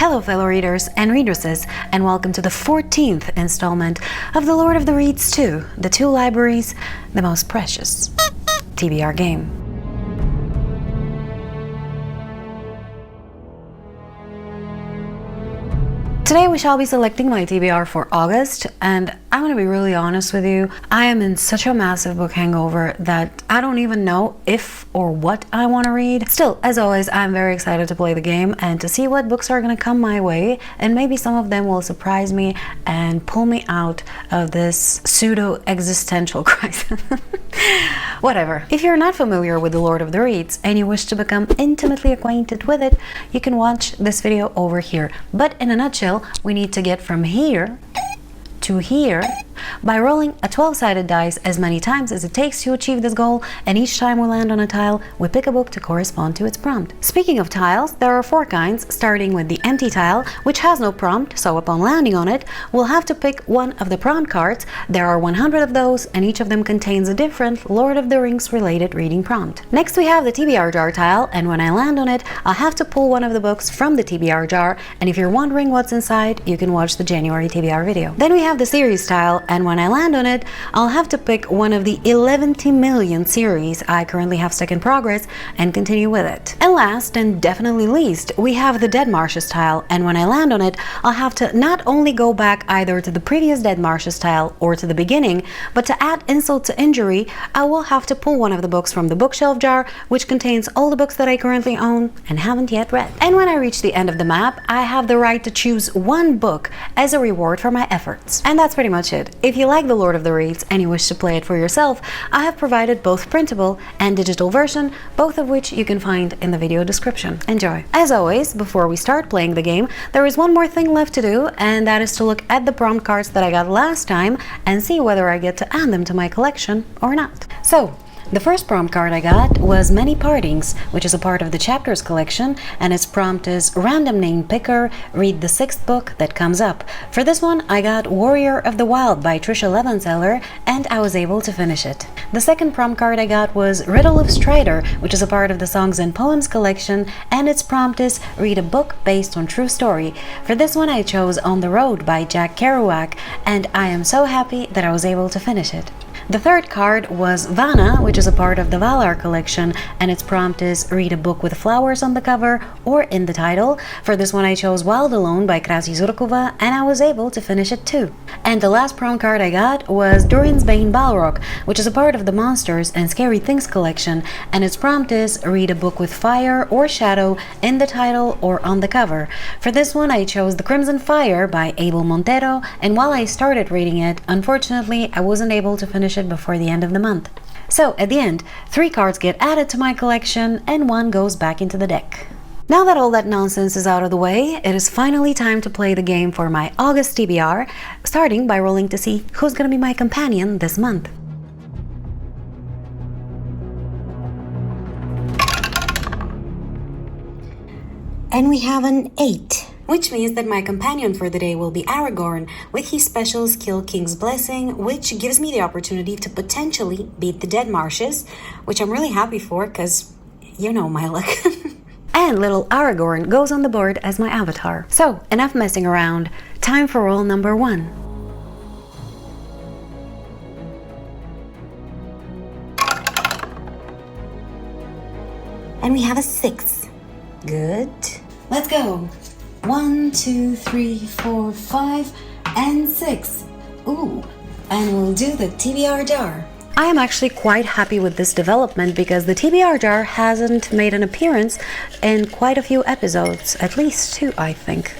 Hello fellow readers and readeresses, and welcome to the 14th installment of The Lord of the Reeds 2, The Two Libraries, The Most Precious TBR game. Today we shall be selecting my TBR for August, and I'm going to be really honest with you, I am in such a massive book hangover that I don't even know if or what I want to read. Still, as always, I'm very excited to play the game and to see what books are going to come my way, and maybe some of them will surprise me and pull me out of this pseudo-existential crisis. Whatever. If you're not familiar with The Lord of the Reeds and you wish to become intimately acquainted with it, you can watch this video over here. But in a nutshell, we need to get from here to here by rolling a 12-sided dice as many times as it takes to achieve this goal, and each time we land on a tile, we pick a book to correspond to its prompt. Speaking of tiles, there are 4 kinds, starting with the empty tile, which has no prompt, so upon landing on it, we'll have to pick one of the prompt cards. There are 100 of those, and each of them contains a different Lord of the Rings related reading prompt. Next we have the TBR jar tile, and when I land on it, I'll have to pull one of the books from the TBR jar, and if you're wondering what's inside, you can watch the January TBR video. Then we have the series tile, and when I land on it, I'll have to pick one of the 11 million series I currently have stuck in progress and continue with it. And last and definitely least, we have the Dead Marshes tile, and when I land on it, I'll have to not only go back either to the previous Dead Marshes tile or to the beginning, but to add insult to injury, I will have to pull one of the books from the bookshelf jar, which contains all the books that I currently own and haven't yet read. And when I reach the end of the map, I have the right to choose one book as a reward for my efforts. And that's pretty much it. If you like The Lord of the Reeds and you wish to play it for yourself, I have provided both printable and digital version, both of which you can find in the video description. Enjoy! As always, before we start playing the game, there is one more thing left to do, and that is to look at the prompt cards that I got last time and see whether I get to add them to my collection or not. So, the first prompt card I got was Many Partings, which is a part of the Chapters collection, and its prompt is Random Name Picker, read the 6th book that comes up. For this one, I got Warrior of the Wild by Trisha Levenseller, and I was able to finish it. The second prompt card I got was Riddle of Strider, which is a part of the Songs and Poems collection, and its prompt is read a book based on true story. For this one, I chose On the Road by Jack Kerouac, and I am so happy that I was able to finish it. The third card was Varna, which is a part of the Valar collection, and its prompt is read a book with flowers on the cover or in the title. For this one I chose Wild Alone by Krasi Zurkova, and I was able to finish it too. And the last prompt card I got was Durin's Bane Balrog, which is a part of the Monsters and Scary Things collection, and its prompt is read a book with fire or shadow in the title or on the cover. For this one I chose The Crimson Fire by Abel Montero, and while I started reading it, unfortunately I wasn't able to finish it before the end of the month. So at the end, 3 cards get added to my collection and 1 goes back into the deck. Now that all that nonsense is out of the way, it is finally time to play the game for my August TBR, starting by rolling to see who's gonna be my companion this month. And we have an 8. Which means that my companion for the day will be Aragorn, with his special skill King's Blessing, which gives me the opportunity to potentially beat the Dead Marshes, which I'm really happy for, because you know my luck. And little Aragorn goes on the board as my avatar. So, enough messing around, time for roll number 1. And we have a 6. Good. Let's go. 1, 2, 3, 4, 5, and 6. Ooh, and we'll do the TBR jar. I am actually quite happy with this development because the TBR jar hasn't made an appearance in quite a few episodes, at least 2, I think.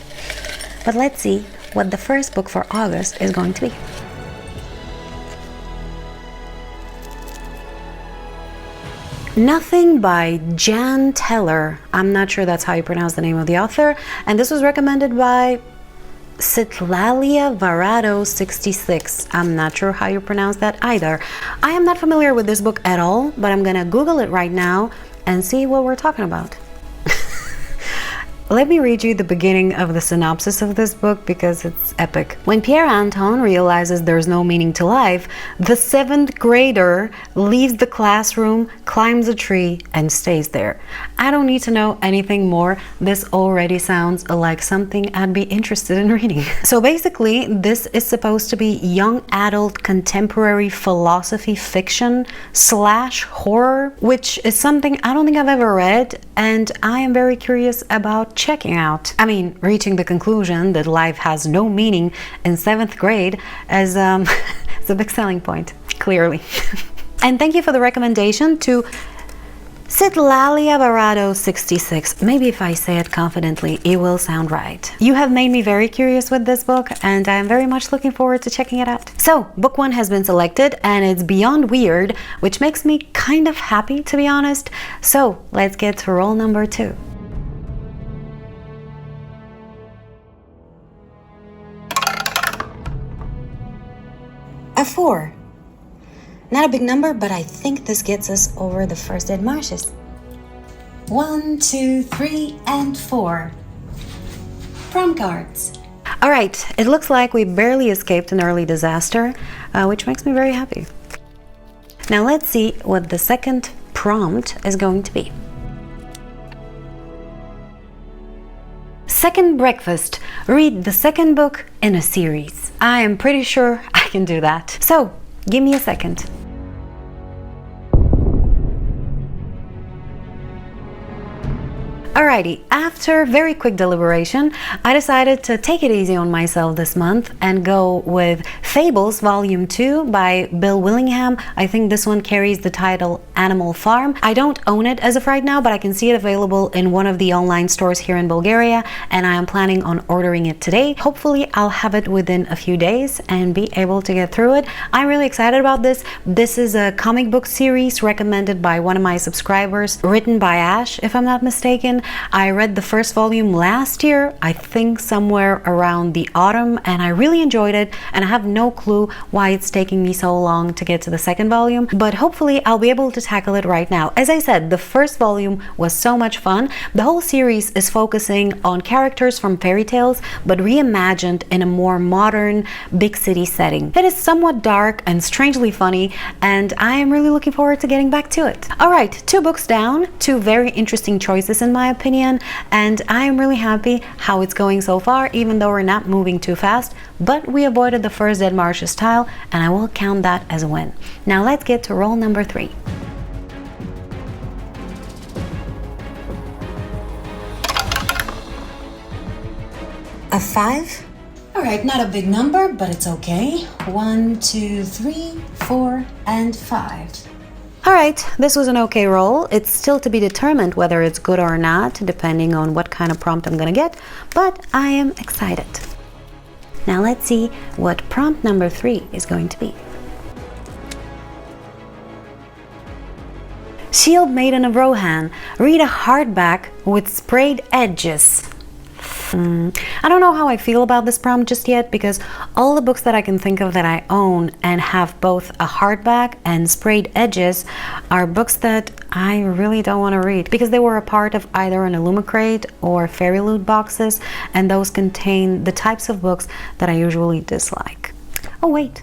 But let's see what the first book for August is going to be. Nothing by Jan Teller. I'm not sure that's how you pronounce the name of the author, and this was recommended by Citlalia Varado 66. I'm not sure how you pronounce that either. I am not familiar with this book at all, but I'm gonna Google it right now and see what we're talking about. Let me read you the beginning of the synopsis of this book because it's epic. When Pierre Anton realizes there's no meaning to life, the 7th grader leaves the classroom, climbs a tree, and stays there. I don't need to know anything more. This already sounds like something I'd be interested in reading. So basically, this is supposed to be young adult contemporary philosophy fiction / horror, which is something I don't think I've ever read, and I am very curious about checking out. I mean, reaching the conclusion that life has no meaning in 7th grade is it's a big selling point, clearly. And thank you for the recommendation to Citlalia Barado 66. Maybe if I say it confidently, it will sound right. You have made me very curious with this book, and I am very much looking forward to checking it out. So, book 1 has been selected, and it's beyond weird, which makes me kind of happy, to be honest. So, let's get to roll number 2. A 4. Not a big number, but I think this gets us over the first dead marshes. 1, 2, 3, and 4. Prom cards. All right, it looks like we barely escaped an early disaster, which makes me very happy. Now let's see what the second prompt is going to be. Second breakfast. Read the second book in a series. I am pretty sure I can do that. So, give me a second. Alrighty, after very quick deliberation, I decided to take it easy on myself this month and go with Fables Volume 2 by Bill Willingham. I think this one carries the title Animal Farm. I don't own it as of right now, but I can see it available in one of the online stores here in Bulgaria, and I am planning on ordering it today. Hopefully, I'll have it within a few days and be able to get through it. I'm really excited about this. This is a comic book series recommended by one of my subscribers, written by Ash, if I'm not mistaken. I read the first volume last year, I think somewhere around the autumn, and I really enjoyed it, and I have no clue why it's taking me so long to get to the second volume, but hopefully I'll be able to tackle it right now. As I said, the first volume was so much fun. The whole series is focusing on characters from fairy tales, but reimagined in a more modern, big city setting. It is somewhat dark and strangely funny, and I am really looking forward to getting back to it. Alright, 2 books down, 2 very interesting choices in my opinion, and I am really happy how it's going so far, even though we're not moving too fast, but we avoided the first dead marshes tile, and I will count that as a win. Now let's get to roll number 3. A 5. Alright, not a big number, but it's okay. 1, 2, 3, 4, and 5. Alright, this was an okay roll. It's still to be determined whether it's good or not, depending on what kind of prompt I'm gonna get, but I am excited. Now let's see what prompt number 3 is going to be. Shield Maiden of Rohan. Read a hardback with sprayed edges. I don't know how I feel about this prompt just yet, because all the books that I can think of that I own and have both a hardback and sprayed edges are books that I really don't want to read, because they were a part of either an Illumicrate or Fairy Loot boxes, and those contain the types of books that I usually dislike. Oh wait.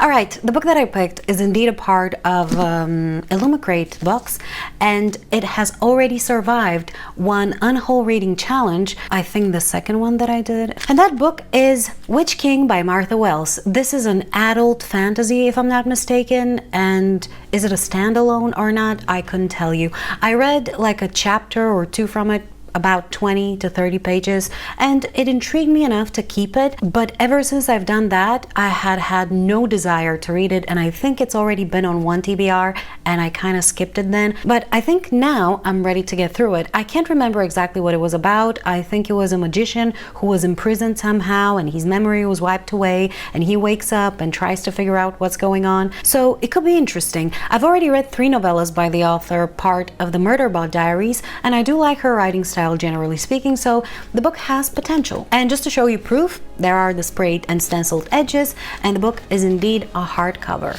Alright, the book that I picked is indeed a part of Illumicrate box, and it has already survived one Unwhole Reading Challenge, I think the second one that I did. And that book is Witch King by Martha Wells. This is an adult fantasy, if I'm not mistaken, and is it a standalone or not? I couldn't tell you. I read like a chapter or 2 from it, about 20 to 30 pages, and it intrigued me enough to keep it, but ever since I've done that, I had no desire to read it, and I think it's already been on 1 TBR, and I kind of skipped it then, but I think now I'm ready to get through it. I can't remember exactly what it was about. I think it was a magician who was imprisoned somehow, and his memory was wiped away, and he wakes up and tries to figure out what's going on, so it could be interesting. I've already read 3 novellas by the author, part of the Murderbot Diaries, and I do like her writing style generally speaking, so the book has potential. And just to show you proof, there are the sprayed and stenciled edges, and the book is indeed a hardcover.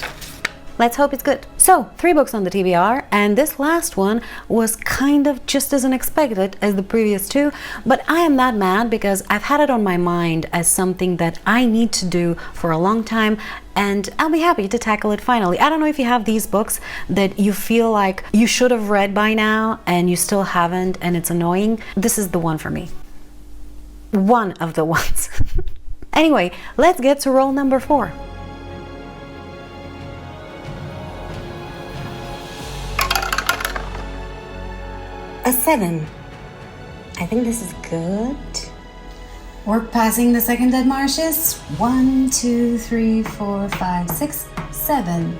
let's hope it's good. So 3 books on the TBR, and this last one was kind of just as unexpected as the previous 2, but I am not mad because I've had it on my mind as something that I need to do for a long time, and I'll be happy to tackle it finally. I don't know if you have these books that you feel like you should have read by now and you still haven't, and it's annoying. This is the one for me. One of the ones. Anyway, let's get to roll number 4. A 7. I think this is good. We're passing the second dead marshes. 1, 2, 3, 4, 5, 6, 7.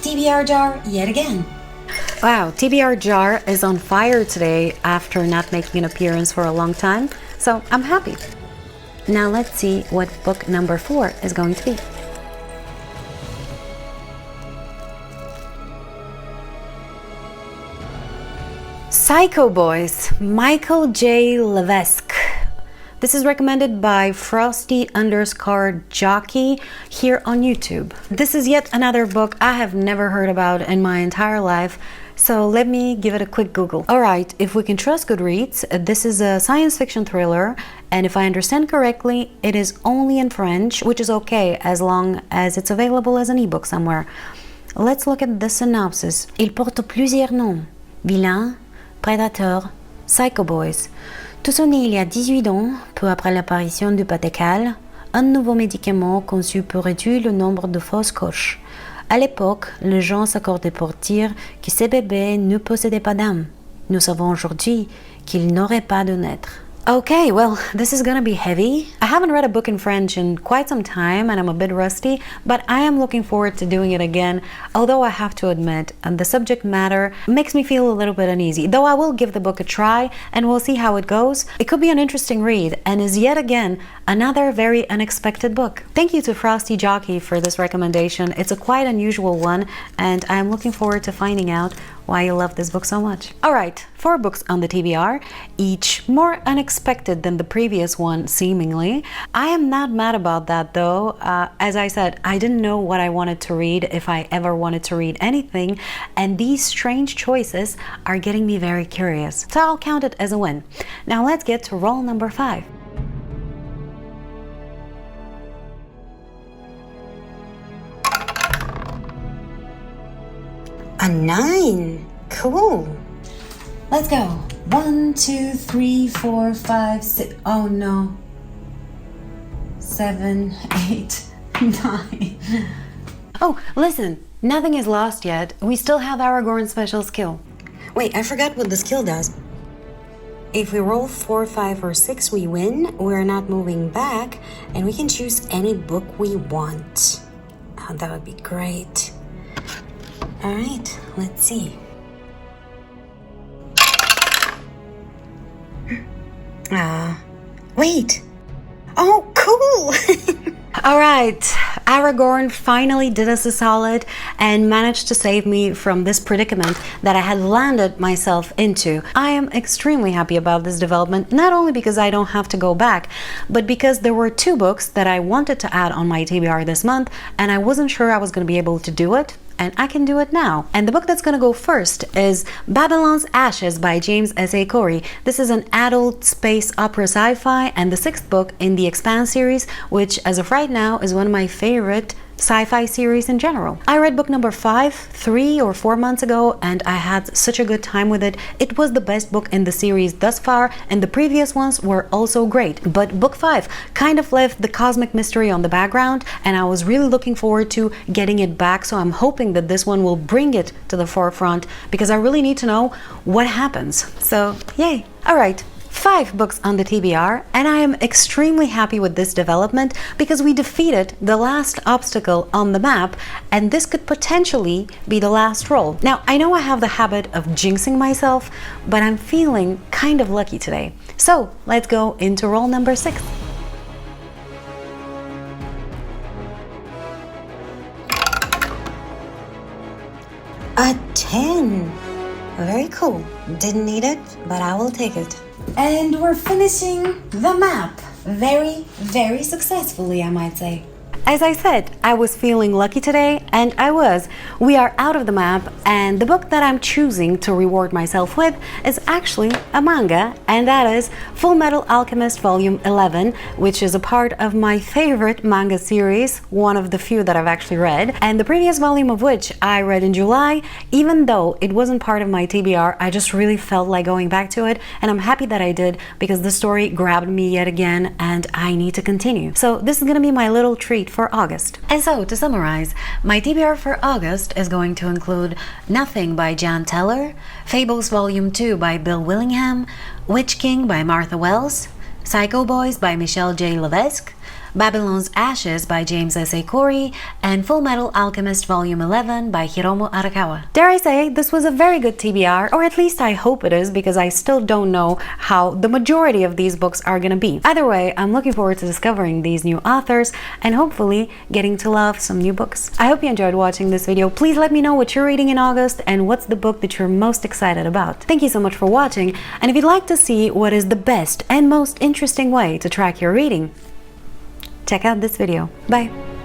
TBR jar yet again. Wow, TBR jar is on fire today after not making an appearance for a long time, so I'm happy. Now let's see what book number 4 is going to be. Psycho Boys, Michael J. Levesque. This is recommended by Frosty_Jockey here on YouTube. This is yet another book I have never heard about in my entire life, so let me give it a quick Google. Alright, if we can trust Goodreads, this is a science fiction thriller, and if I understand correctly, it is only in French, which is okay as long as it's available as an ebook somewhere. Let's look at the synopsis. Il porte plusieurs noms. Vilain, Prédateur, Psycho Boys. Tout sont nés il y a 18 ans, peu après l'apparition du Patécal, un nouveau médicament conçu pour réduire le nombre de fausses couches. À l'époque, les gens s'accordaient pour dire que ces bébés ne possédaient pas d'âme. Nous savons aujourd'hui qu'ils n'auraient pas de naître. Okay, well, this is gonna be heavy. I haven't read a book in French in quite some time and I'm a bit rusty, but I am looking forward to doing it again, although I have to admit, the subject matter makes me feel a little bit uneasy, though I will give the book a try and we'll see how it goes. It could be an interesting read and is yet again another very unexpected book. Thank you to Frosty Jockey for this recommendation. It's a quite unusual one and I'm looking forward to finding out why you love this book so much. Alright, 4 books on the TBR, each more unexpected than the previous one, seemingly. I am not mad about that though. As I said, I didn't know what I wanted to read, if I ever wanted to read anything, and these strange choices are getting me very curious. So I'll count it as a win. Now let's get to roll number 5. A 9. Cool. Let's go. 1, 2, 3, 4, 5, 6. Oh no. 7, 8, 9. Oh, listen. Nothing is lost yet. We still have Aragorn's special skill. Wait, I forgot what the skill does. If we roll 4, 5, or 6, we win. We're not moving back, and we can choose any book we want. Oh, that would be great. All right, let's see. Wait. Oh, cool. All right, Aragorn finally did us a solid and managed to save me from this predicament that I had landed myself into. I am extremely happy about this development, not only because I don't have to go back, but because there were 2 books that I wanted to add on my TBR this month, and I wasn't sure I was going to be able to do it. And I can do it now. And the book that's gonna go first is Babylon's Ashes by James S.A. Corey. This is an adult space opera sci-fi and the 6th book in the Expanse series, which as of right now is one of my favorite sci-fi series in general. I read book number 5 3 or 4 months ago and I had such a good time with it. It was the best book in the series thus far, and the previous ones were also great, but book 5 kind of left the cosmic mystery on the background and I was really looking forward to getting it back, so I'm hoping that this one will bring it to the forefront because I really need to know what happens. So yay. Alright, 5 books on the TBR, and I am extremely happy with this development because we defeated the last obstacle on the map, and this could potentially be the last roll. Now, I know I have the habit of jinxing myself, but I'm feeling kind of lucky today. So let's go into roll number 6. A 10. Very cool. Didn't need it, but I will take it. And we're finishing the map very, very successfully, I might say. As I said, I was feeling lucky today And I was. We are out of the map, and the book that I'm choosing to reward myself with is actually a manga, and that is Full Metal Alchemist Volume 11, which is a part of my favorite manga series, one of the few that I've actually read, and the previous volume of which I read in July. Even though it wasn't part of my TBR, I just really felt like going back to it, and I'm happy that I did because the story grabbed me yet again and I need to continue. So this is gonna be my little treat for August. And so, to summarize, my TBR for August is going to include Nothing by Jan Teller, Fables Volume 2 by Bill Willingham, Witch King by Martha Wells, Psycho Boys by Michelle J. Levesque, Babylon's Ashes by James S.A. Corey, and Full Metal Alchemist Volume 11 by Hiromu Arakawa. Dare I say, this was a very good TBR, or at least I hope it is, because I still don't know how the majority of these books are gonna be. Either way, I'm looking forward to discovering these new authors and hopefully getting to love some new books. I hope you enjoyed watching this video. Please let me know what you're reading in August and what's the book that you're most excited about. Thank you so much for watching, and if you'd like to see what is the best and most interesting way to track your reading, check out this video. Bye!